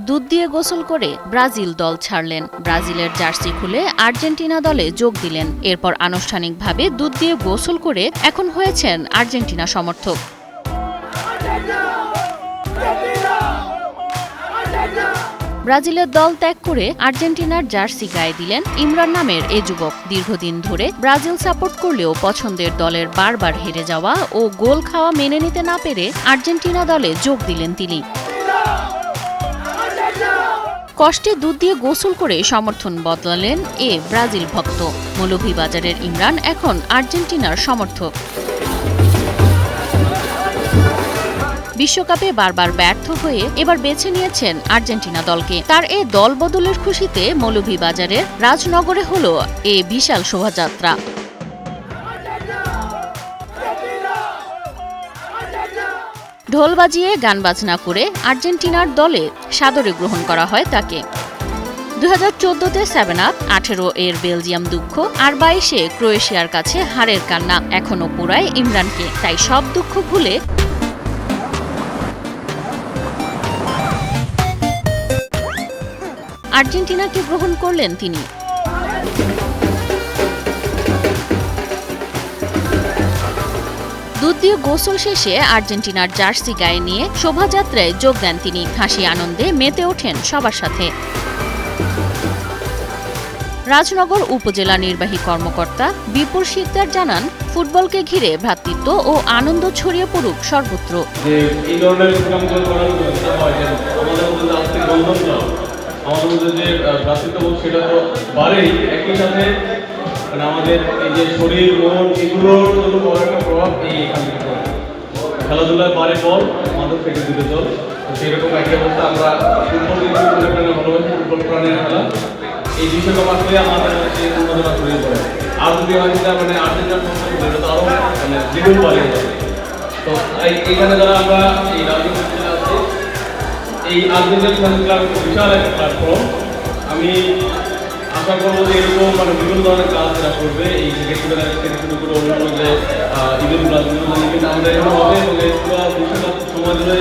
দুধ দিয়ে গোসল করে ব্রাজিল দল ছাড়লেন। ব্রাজিলের জার্সি খুলে আর্জেন্টিনা দলে যোগ দিলেন। এরপর আনুষ্ঠানিকভাবে দুধ দিয়ে গোসল করে এখন হয়েছেন আর্জেন্টিনা সমর্থক। ব্রাজিলের দল ত্যাগ করে আর্জেন্টিনার জার্সি গায়ে দিলেন ইমরান নামের এ যুবক। দীর্ঘদিন ধরে ব্রাজিল সাপোর্ট করলেও পছন্দের দলের বারবার হেরে যাওয়া ও গোল খাওয়া মেনে নিতে না পেরে আর্জেন্টিনা দলে যোগ দিলেন তিনি। কষ্টে দুধ দিয়ে গোসল করে সমর্থন বদলালেন এ ব্রাজিল ভক্ত। মৌলভীবাজারের ইমরান এখন আর্জেন্টিনার সমর্থক। বিশ্বকাপে বারবার ব্যর্থ হয়ে এবার বেছে নিয়েছেন আর্জেন্টিনা দলকে। তার এ দল বদলের খুশিতে মৌলভীবাজারের রাজনগরে হলো এ বিশাল শোভাযাত্রা। ঢোল বাজিয়ে গান বাজনা করে আর্জেন্টিনার দলে সাদরে গ্রহণ করা হয় তাকে। 2014-তে 7 আপ, 18 এর বেলজিয়াম দুঃখ আর 22-এ ক্রোয়েশিয়ার কাছে হারের কান্না এখনো পোড়ায় ইমরানকে। তাই সব দুঃখ ভুলে আর্জেন্টিনাকে গ্রহণ করলেন তিনি। দুধ দিয়ে গোসল শেষে আর্জেন্টিনার জার্সি গায়ে নিয়ে শোভাযাত্রায় যোগ দেন তিনি। হাসি আনন্দে মেতে ওঠেন সবার সাথে। রাজনগর উপজেলা নির্বাহী কর্মকর্তা বিপুল শিকদার জানান, ফুটবলকে ঘিরে ভ্রাতৃত্ব ও আনন্দ ছড়িয়ে পড়ুক সর্বত্র। আমাদের যে ভ্রাতৃত্ববোধ সেটা তো বাড়েই, একই সাথে আমাদের এই যে শরীর মন এগুলোর জন্য বড় একটা প্রভাব এই এখান থেকে পড়ে। খেলাধুলায় বাড়ে বল, মাদক থেকে দূরে চল। তো সেরকম একই অবস্থা আমরা ফুটবল ভালোবাসি, ফুটবল প্রাণের খেলা। এই বিশ্বকাপ আসলে আমাদের মধ্যে উন্মাদনা ছড়িয়ে পড়ে। আর যদি হয় সেটা আর্জেন্টিনার সম্পর্কে এটা তো আরও জীবন বাড়িয়ে যাবে। তো এইখানে যারা আমরা এই রাজনীতি আছে, এই আর্জেন্টিনা ফ্যান ক্লাব বিশাল একটা প্ল্যাটফর্ম। আমি আশা করবো যে এরকম বিভিন্ন ধরনের কাজ যারা করবে, এই থেকে শুরু করে অন্যান্য যে ইভেন্টগুলো আমাদের এখানে হবে এবং এই পুরো বিশ্বকাপ সময় ধরে